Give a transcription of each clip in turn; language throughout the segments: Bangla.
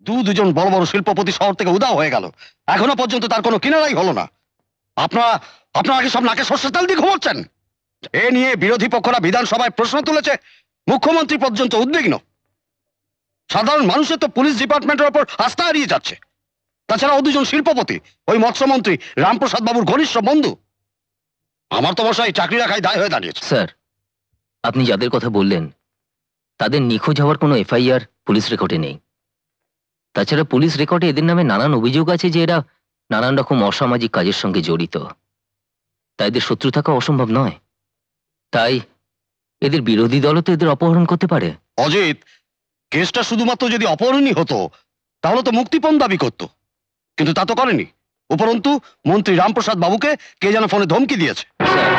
দুজন বড় বড় শিল্পপতি শহর থেকে উধাও হয়ে গেল, এখনো পর্যন্ত তার কোনো কিনারাই হলো না। আপনারা আগে সব নাকে সর্ষের তেল দিয়ে ঘুমোচ্ছেন। এ নিয়ে বিরোধী পক্ষরা বিধানসভায় প্রশ্ন তুলেছে, মুখ্যমন্ত্রী পর্যন্ত উদ্বিগ্ন। সাধারণ মানুষের তো পুলিশ ডিপার্টমেন্টের ওপর আস্থা হারিয়ে যাচ্ছে। তাছাড়া ও দুজন শিল্পপতি ওই মৎস্যমন্ত্রী রামপ্রসাদ বাবুর ঘনিষ্ঠ বন্ধু। আমার তো মশাই চাকরি রাখাই দায় হয়ে দাঁড়িয়েছে। স্যার, আপনি যাদের কথা বললেন তাদের নিখোঁজ হওয়ার কোনো এফআইআর পুলিশ রেকর্ডে নেই। তাছাড়া পুলিশ রেকর্ডে এদের নামে নানান অভিযোগ আছে যে এরা নানান রকম অসামাজিক কাজের সঙ্গে জড়িত, তাই এদের শত্রু থাকা অসম্ভব নয়। তাই এদের বিরোধী দলও তো এদের অপহরণ করতে পারে। অজিত, কেসটা শুধুমাত্র যদি অপহরণই হতো তাহলে তো মুক্তিপণ দাবি করত, কিন্তু তা তো করেনি। উপরন্তু মন্ত্রী রামপ্রসাদ বাবুকে কে যেন ফোনে ধমকি দিয়েছে। স্যার,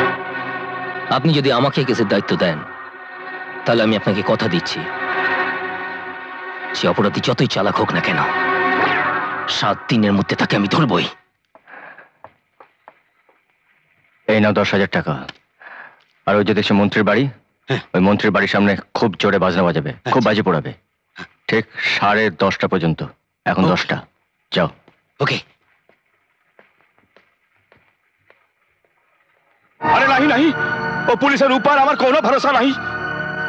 আপনি যদি আমাকে কেসের দায়িত্ব দেন তাহলে আমি আপনাকে কথা দিচ্ছি, সে অপরাধী যতই চালাক হোক না কেন 7 দিনের মধ্যে তাকে আমি ধরবই। এই নাও 10,000 টাকা। আর ওই যে দেখছো মন্ত্রীর বাড়ি, ওই মন্ত্রীর বাড়ির সামনে খুব জোরে বাজনা বাজাবে, খুব বাজি পোড়াবে, ঠিক 10:30 পর্যন্ত। এখন 10টা, যাও। ওকে। আরে নাহি নাহি, ও পুলিশের উপর আমার কোনো ভরসা নাই।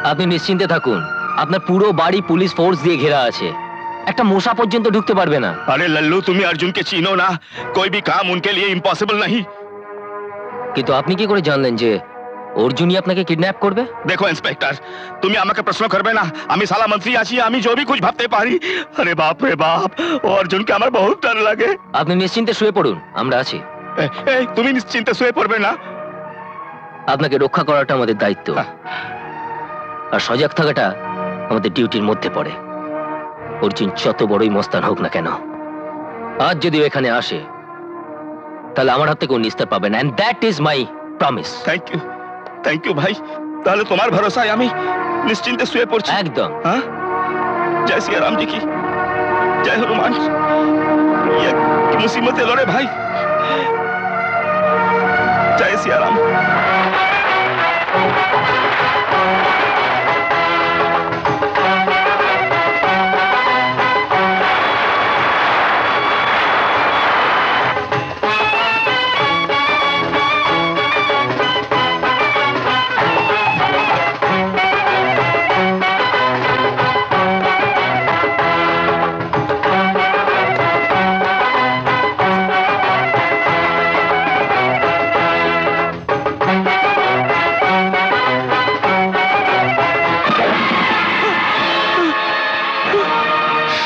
আপনি নিশ্চিন্তে থাকুন, আপনার পুরো বাড়ি পুলিশ ফোর্স দিয়ে ঘেরা আছে, একটা মশা পর্যন্ত ঢুকতে পারবে না। अरे लल्लू, তুমি अर्जुन के চিনো না, कोई भी काम उनके लिए इम्पॉसिबल नहीं। কিন্তু আপনি কি করে জানলেন যে অর্জুনই আপনাকে কিডন্যাপ করবে? দেখো ইন্সপেক্টর, তুমি আমাকে প্রশ্ন করবে না, আমি সালা মন্ত্রী আছি, আমি जो भी कुछ ভাবতে পারি। আরে বাপ রে বাপ, ও অর্জুনকে আমার বহুত ডর লাগে। আপনি নিশ্চিন্তে শুয়ে পড়ুন, আমরা আছি। এই তুমি নিশ্চিন্তে শুয়ে পড়বে না? আপনাকে রক্ষা করাটা আমাদের দায়িত্ব, আর সজাগ থাকাটা আমাদের ডিউটির মধ্যে পড়ে। অর্জুন যত বড়ই মস্তান হোক না কেন, আজ যদি এখানে আসে তাহলে আমার হাত থেকে ও নিস্তার পাবেন, and that is my promise. Thank you ভাই, তাহলে তোমার ভরসায় আমি নিশ্চিন্তে শুয়ে পড়ছি। একদম। হ্যাঁ, জয় সিয়া রাম জি কি জয়, হনুমান। ये मुसीबतें लड़े भाई, जय सिया राम।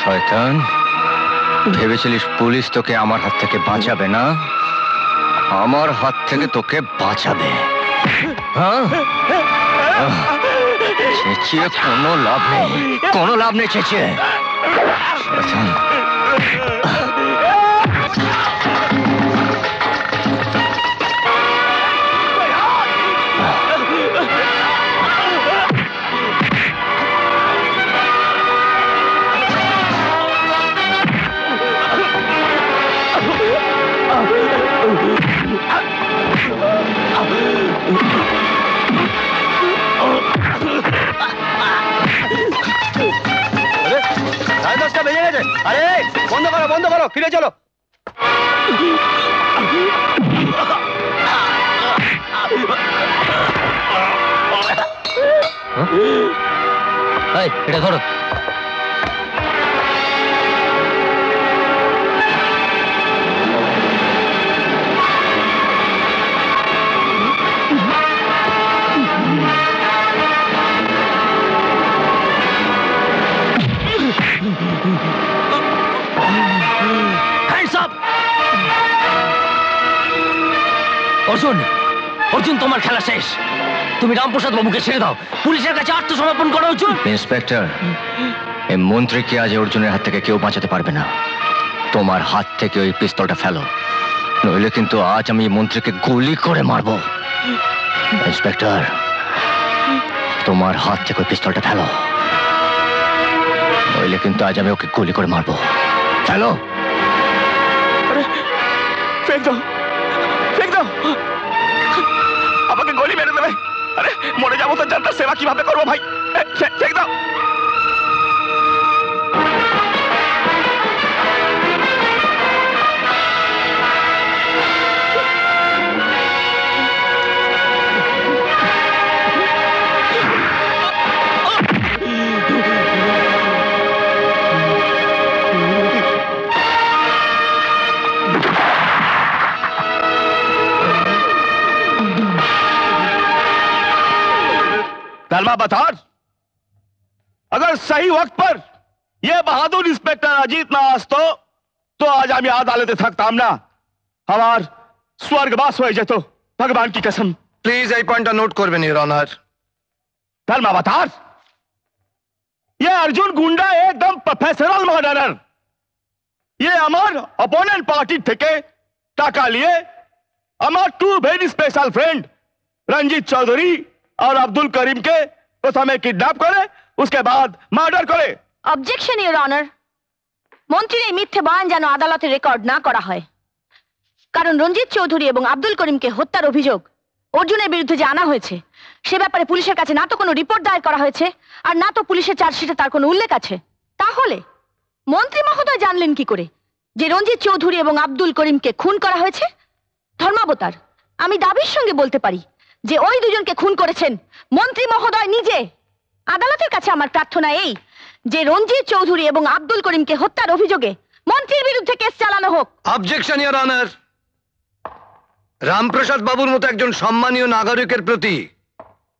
শয়তান, ভেবেছিলিস পুলিশ তোকে আমার হাত থেকে বাঁচাবে না? আমার হাত থেকে তোকে বাঁচাবে। হ্যাঁ, চেঁচিয়ে কোনো লাভ নেই, কোনো লাভ নেই চেঁচিয়ে। শয়তান, বেজে গেছে। আরে বন্ধ করো, বন্ধ করো, ফিরে চলো। এটা ধরো। অর্জুন, অর্জুন, তোমার খেলা শেষ। তুমি রামপ্রসাদ বাবুকে ছেড়ে দাও, পুলিশের কাছে আত্মসমর্পণ করো। অর্জুন। ইন্সপেক্টর, এই মন্ত্রীকে আজ অর্জুনের হাত থেকে কেউ বাঁচাতে পারবে না। তোমার হাত থেকে ওই পিস্তলটা ফেলো, নইলে কিন্তু আজ আমি মন্ত্রীকে গুলি করে মারবো। ইন্সপেক্টর, তোমার হাত থেকে ওই পিস্তলটা ফেলো, নইলে কিন্তু আজ আমি ওকে গুলি করে মারবো। ফেলো। ফেক দাও, ফেক দাও, আমাকে গলি মেরে দেবে। আরে মরে যাবো তো, জানতার সেবা কিভাবে করবো ভাই? ফেক দাও। धर्मा बतौर, अगर सही वक्त पर यह बहादुर इंस्पेक्टर अजीत ना आसतो तो आज हम अदालते थकताम ना, हमार स्वर्गवास हो जेतो, भगवान की कसम। প্লিজ এই পয়েন্টটা নোট করবেন ইওর অনার। धर्मा बतौर, ये अर्जुन गुंडा एकदम प्रोफेशनल मर्डरर। ये हमार अपोनेंट पार्टी থেকে টাকা लिए हमार to very special friend Ranjit Chaudhary और अब्दुल करीम के प्रथमे किडनैप करे, उसके बाद मर्डर करे। অবজেকশন ইওর অনার, মন্ত্রীর এই মিথ্যে বয়ান যেন আদালতে রেকর্ড না করা হয়, কারণ রঞ্জিত চৌধুরী এবং আব্দুল করিমকে হত্যার অভিযোগ অর্জুনের বিরুদ্ধে যে আনা হয়েছে সে ব্যাপারে পুলিশের কাছে না তো কোনো রিপোর্ট দায়ের করা হয়েছে আর না তো পুলিশের চার্জশিটে তার কোনো উল্লেখ আছে। তাহলে মন্ত্রী মহোদয় জানলেন কি করে যে রঞ্জিত চৌধুরী এবং আব্দুল করিমকে খুন করা হয়েছে? ধর্মাবতার, আমি দাবির সঙ্গে বলতে পারি যে ওই দুজনকে খুন করেছেন মন্ত্রী মহোদয় নিজে। আদালতের কাছে আমার প্রার্থনা এই যে রঞ্জিত চৌধুরী এবং আব্দুল করিমকে হত্যার অভিযোগে মন্ত্রীর বিরুদ্ধে কেস চালানো হোক। Objection your honour. রামপ্রসাদ বাবুর মতো একজন সম্মানীয় নাগরিকের প্রতি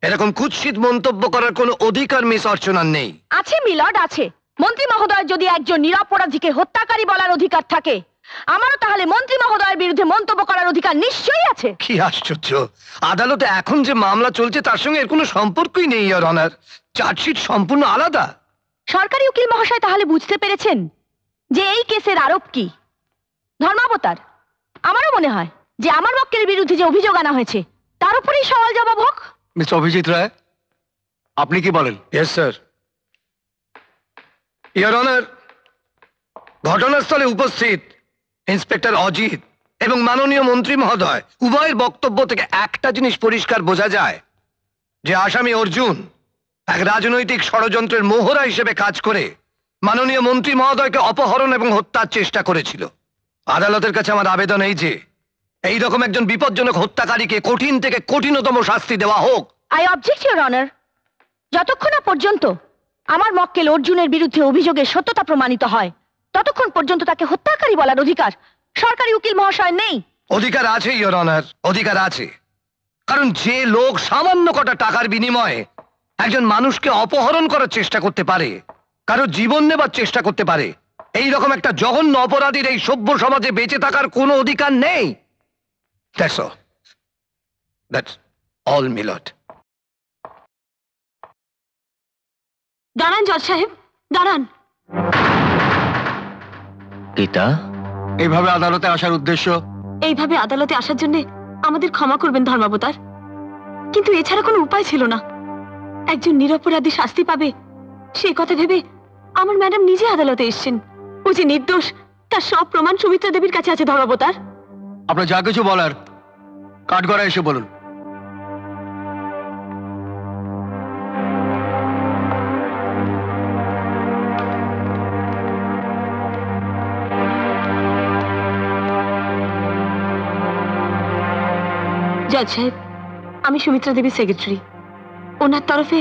এরকম কুৎসিত মন্তব্য করার কোনো অধিকার মিস অর্চনার নেই। আছে মিলর্ড, আছে। মন্ত্রী মহোদয় যদি একজন নিরপরাধীকে হত্যাকারী বলার অধিকার থাকে, আমারও তাহলে মন্ত্রী মহোদয়ের বিরুদ্ধে মন্তব্য করার অধিকার নিশ্চয়ই আছে। কি আশ্চর্য, আদালতে এখন যে মামলা চলছে তার সঙ্গে এর কোনো সম্পর্কই নেই ইওর অনার। চার্জশিট সম্পূর্ণ আলাদা। সরকারি উকিল মহাশয় তাহলে বুঝতে পেরেছেন যে এই কেসের আরোপ কি। ধর্মাবতার, আমারও মনে হয় যে আমার মক্কেলের বিরুদ্ধে যে অভিযোগ আনা হয়েছে তার উপরেই সওয়াল জবাব হোক। মিস্টার অভিজিৎ রায়, আপনি কি বলেন? Yes sir. ইওর অনার, ঘটনাস্থলে উপস্থিত ইন্সপেক্টর অজিত এবং মাননীয় মন্ত্রী মহোদয় উভয়ের বক্তব্য থেকে একটা জিনিস পরিষ্কার বোঝা যায় যে আসামি অর্জুন এক রাজনৈতিক ষড়যন্ত্রের মোহরা হিসেবে কাজ করে মাননীয় মন্ত্রী মহোদয়কে অপহরণ এবং হত্যার চেষ্টা করেছিল। আদালতের কাছে আমার আবেদন এই যে এই রকম একজন বিপজ্জনক হত্যাকারীকে কঠিন থেকে কঠিনতম শাস্তি দেওয়া হোক। I object your honour. যতক্ষণ না পর্যন্ত আমার মক্কেল অর্জুনের বিরুদ্ধে অভিযোগের সত্যতা প্রমাণিত হয় ততক্ষণ পর্যন্ত তাকে হত্যাকারী বলার অধিকার সরকারি উকিল মহাশয় নেই। অধিকার আছে ইওর অনার, অধিকার আছে। কারণ যে লোক সামান্য কটা টাকার বিনিময়ে একজন মানুষকে অপহরণ করার চেষ্টা করতে পারে, কারো জীবন নেবার চেষ্টা করতে পারে, এই রকম একটা জঘন্য অপরাধীর এই সভ্য সমাজে বেঁচে থাকার কোনো অধিকার নেই। That's all. That's all, my lord. দাঁড়ান জজ সাহেব, দাঁড়ান। গীতা, এইভাবে আদালতে আসার উদ্দেশ্য? এইভাবে আদালতে আসার জন্য আমাদের ক্ষমা করবেন ধর্মাবতার, কিন্তু এছাড়া কোনো উপায় ছিল না। একজন নিরপরাধী শাস্তি পাবে সেই কথা ভেবে আমার ম্যাডাম নিজে আদালতে এসেছেন। ও যে নির্দোষ তার সব প্রমাণ সুমিত্রা দেবীর কাছে আছে ধর্মাবতার। আপনার যা কিছু বলার কাঠগড়ায় এসে বলুন। জজ সাহেব, আমি সুমিত্রা দেবীর সেক্রেটারি। ওনার তরফে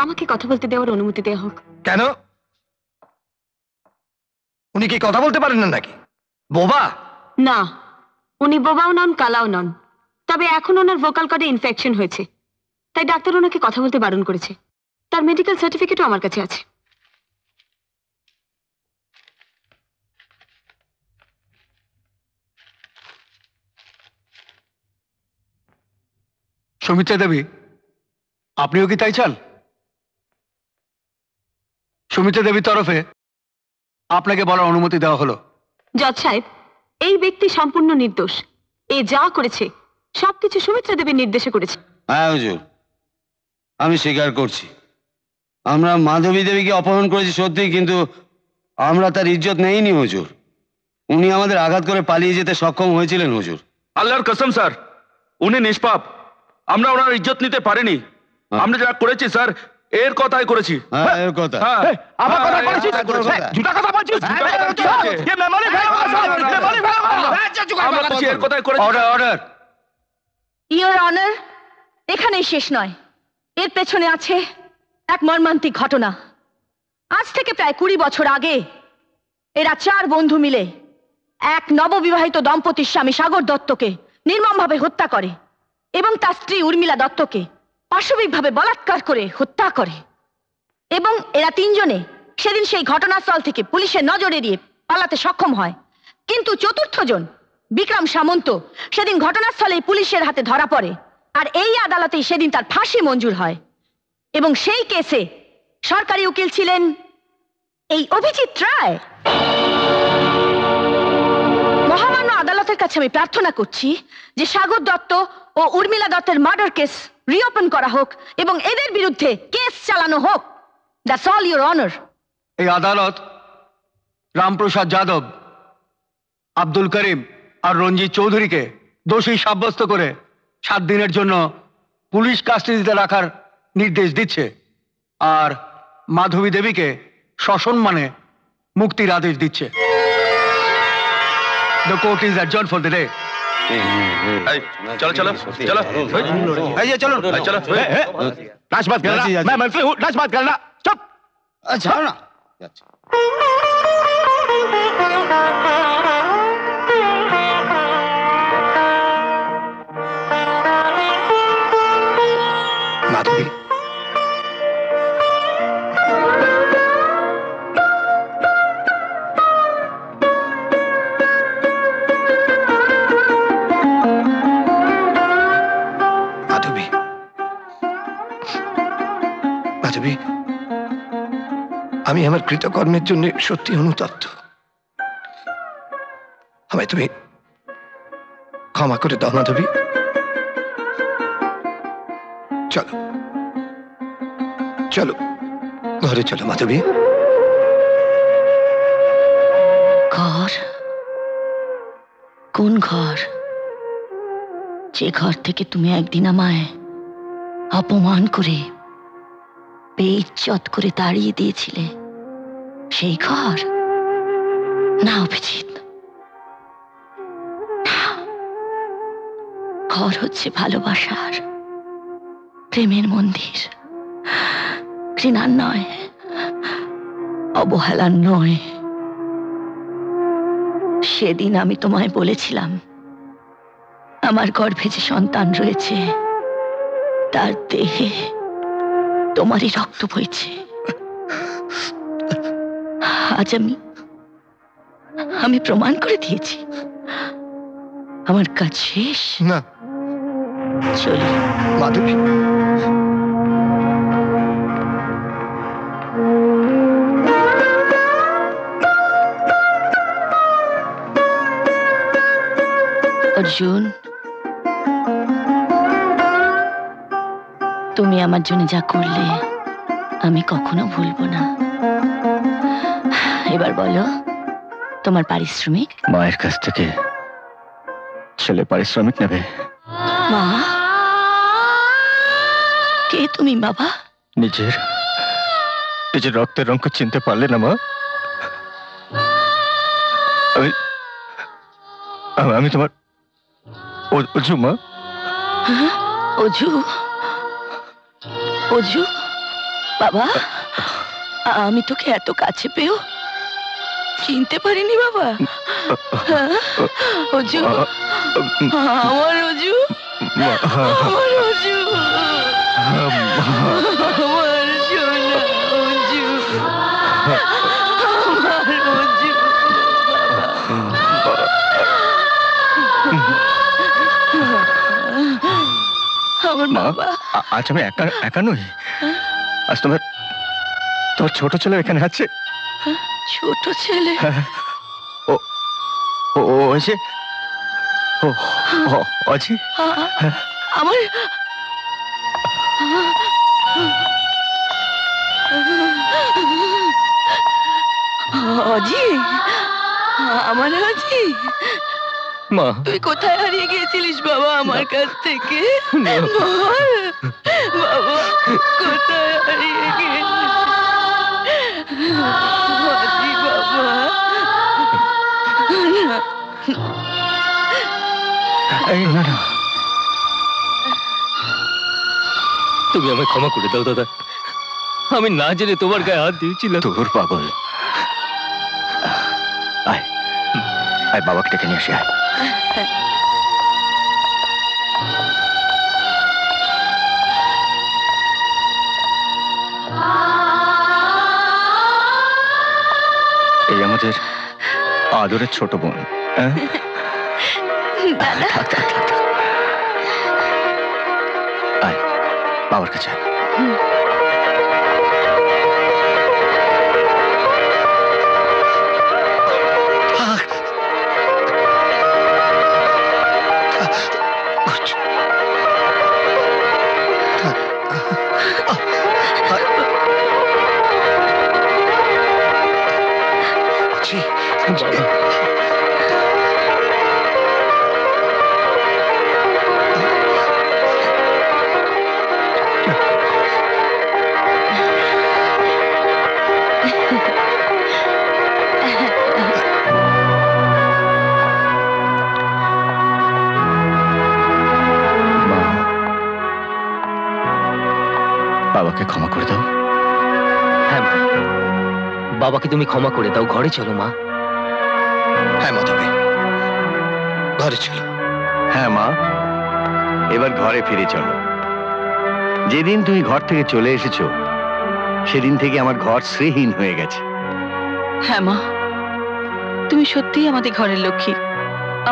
আমাকে কথা বলতে দেওয়ার অনুমতি দেওয়া হোক। কেন? উনি কি কথা বলতে পারেন না নাকি? বোবা? না, উনি বোবাও নন, কালাও নন। তবে এখন ওনার ভোকাল কর্ডে ইনফেকশন হয়েছে, তাই ডাক্তার ওনাকে কথা বলতে বারণ করেছে। তার মেডিকেল সার্টিফিকেটও আমার কাছে আছে। সুমিত্রা দেবী, আপনিও কি তাই চান? সুমিত্রা দেবীর তরফে আপনাকে বলার অনুমতি দেওয়া হলো। জজ সাহেব, এই ব্যক্তি সম্পূর্ণ নির্দোষ। এ যা করেছে সবকিছু সুমিত্রা দেবীর নির্দেশে করেছে। হ্যাঁ হুজুর, আমি স্বীকার করছি আমরা মাধবী দেবীকে অপহরণ করেছি সত্যি, কিন্তু আমরা তার ইজ্জত নেইনি হুজুর। উনি আমাদের আঘাত করে পালিয়ে যেতে সক্ষম হয়েছিলেন হুজুর। আল্লাহর কসম স্যার, উনি নিষ্পাপ। আমরা ওনার ইজ্জত নিতে পারিনি। আমরা যা করেছি স্যার এর কথাই করেছি। হ্যাঁ, এর কথা। আমার কথা বলছিস? জুতা কথা বলছিস? ये मेमोरी ফেলবো স্যার, মেমোরি ফেলবো। আমরা বলছি এর কথাই করেছি। Order, order. ইওর অনার, এখানেই শেষ নয়, এর পেছনে আছে এক মর্মান্তিক ঘটনা। আজ থেকে প্রায় 20 বছর আগে এরা 4 বন্ধু মিলে এক নববিবাহিত দম্পতির স্বামী সাগর দত্তকে নির্মমভাবে হত্যা করে এবং তার স্ত্রী উর্মিলা দত্তকে পাশবিকভাবে বলাৎকার করে হত্যা করে এবং এরা তিনজনে সেদিন সেই ঘটনাস্থল থেকে পুলিশের নজর এড়িয়ে পালাতে সক্ষম হয়। কিন্তু চতুর্থ জন বিক্রম সামন্ত সেদিন ঘটনাস্থলে পুলিশের হাতে ধরা পড়ে, আর এই আদালতেই সেদিন তার ফাঁসি মঞ্জুর হয়। এবং সেই কেসে সরকারি উকিল ছিলেন এই অভিজিৎ রায়। মহামান্য আদালতের কাছে আমি প্রার্থনা করছি যে সাগর দত্ত ও উর্মিলা দত্তের মার্ডার কেস রিওপেন করা হোক এবং এদের বিরুদ্ধে কেস চালানো হোক। That's all your honour. এই আদালত রামপ্রসাদ যাদব, আব্দুল করিম আর রঞ্জিত চৌধুরীকে দোষী সাব্যস্ত করে 7 দিনের জন্য পুলিশ কাস্টাডিতে রাখার নির্দেশ দিচ্ছে, আর মাধবী দেবীকে সসম্মানে মুক্তির আদেশ দিচ্ছে। The court is adjourned for the day. চলো চলো চলো এই যে চলুন, চলো नाच मत करना, मैं मंत्री हूँ, नाच मत करना, चुप। আচ্ছা না माधवी, माधवी, माधवी, আমি আমার কৃতকর্মের জন্য সত্যি অনুতপ্ত। আমায় তুমি ক্ষমা করে দাও মাধবী। চলো চলো ঘরে চলো মাধবী। ঘর? কোন ঘর? যে ঘর থেকে তুমি একদিন আমায় অপমান করে বেইজ্জত করে তাড়িয়ে দিয়েছিলে, সেই ঘর? না অভিজিৎ, না। ঘর হচ্ছে ভালোবাসার, প্রেমের মন্দির, ঘৃণার নয়, অবহেলার নয়। সেদিন আমি তোমায় বলেছিলাম আমার গর্ভে যে সন্তান রয়েছে তার দেহে তোমারই রক্ত বইছে। আজ আমি প্রমাণ করে দিয়েছি। আমার কাজ শেষ। না চলি। মাধবী, অর্জুন, তুমি আমার জন্য যা করলে আমি কখনো ভুলবো না। এবার বলো তোমার পারিশ্রমিক। মায়ের কাছ থেকে ছেলে পারিশ্রমিক নেবে? মা? কে তুমি বাবা? নিজের রক্তের রঙ চিনতে পারলে না মা? আমি তোমার অজু মা। অজু? অজু বাবা, আমি তোকে এত কাছে পেয়েও চিনতে পারিনি বাবা। অজু, আমার অজু, আমার অজু, আমার সোনা অজু, আমার অজু। আমার বাবা। আজ আমি একা নই, আজ তোমার ছোট ছেলে এখানে আছে। ছোট ছেলে? ও আছে। অজি, আমার অজি, আমার অজি, মা তুই কোথায় হারিয়ে গিয়েছিলিস বাবা আমার কাছ থেকে? বাবা কোথায় হারিয়ে গিয়েছিস? অজি বাবা। না না, তুমি আমায় ক্ষমা করে দাও দাদা, আমি না জেনে তোমার গায়ে হাত দিয়েছিলাম। তোর পাগল। আয় আয়, বাবাকে ডেকে নিয়ে আসি। আয়। আমাদের আদরের ছোট বোন। হ্যাঁ? থাক, থাক, থাক, থাক। আয়, বাবার কাছে আয়। বাবাকে ক্ষমা করে দাও। হ্যাঁ মা, বাবাকে তুমি ক্ষমা করে দাও। ঘরে চলো মা। হ্যাঁ মাধবী, ঘরে ছিল। হ্যাঁ মা, এবার ঘরে ফিরে চলো। যেদিন তুমি ঘর থেকে চলে এসেছো সেদিন থেকে আমার ঘর শ্রীহীন হয়ে গেছে। হ্যাঁ মা, তুমি সত্যিই আমাদের ঘরের লক্ষ্মী।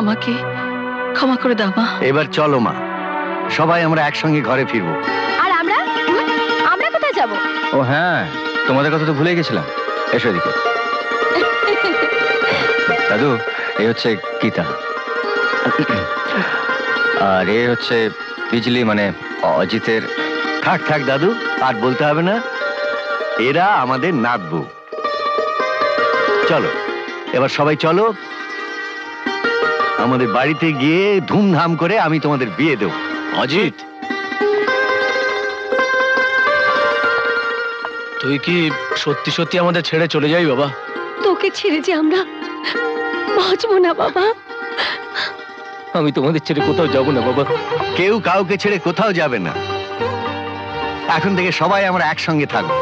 আমাকে ক্ষমা করে দাও মা। এবার চলো মা, সবাই আমরা একসঙ্গে ঘরে ফিরবো। আর আমরা আমরা কোথায় যাব? ও হ্যাঁ, তোমাদের কথা তো ভুলে গেছিলাম। এসো এদিকে। দাদু, এই হচ্ছে গীতা, আর এ হচ্ছে বিজলি, মানে অজিতের। থাক থাক দাদু, আর বলতে হবে না। এরা আমাদের নাতবু। চলো এবার সবাই চলো, আমাদের বাড়িতে গিয়ে ধুমধাম করে আমি তোমাদের বিয়ে দেব। অজিত, তুই কি সত্যি সত্যি আমাদের ছেড়ে চলে যাবি বাবা? তোকে ছেড়ে যে আমরা বাঁচবো না বাবা। আমি তোমাদের ছেড়ে কোথাও যাব না বাবা। কেউ কাউকে ছেড়ে কোথাও যাবে না। এখন থেকে সবাই আমরা একসঙ্গে থাকবো।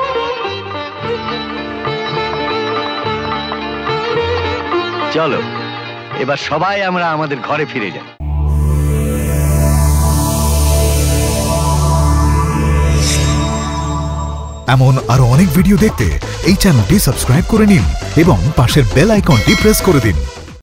চলো এবার সবাই আমরা আমাদের ঘরে ফিরে যাই। এমন আরো অনেক ভিডিও দেখতে এই চ্যানেলটি সাবস্ক্রাইব করে নিন এবং পাশের বেল আইকনটি প্রেস করে দিন।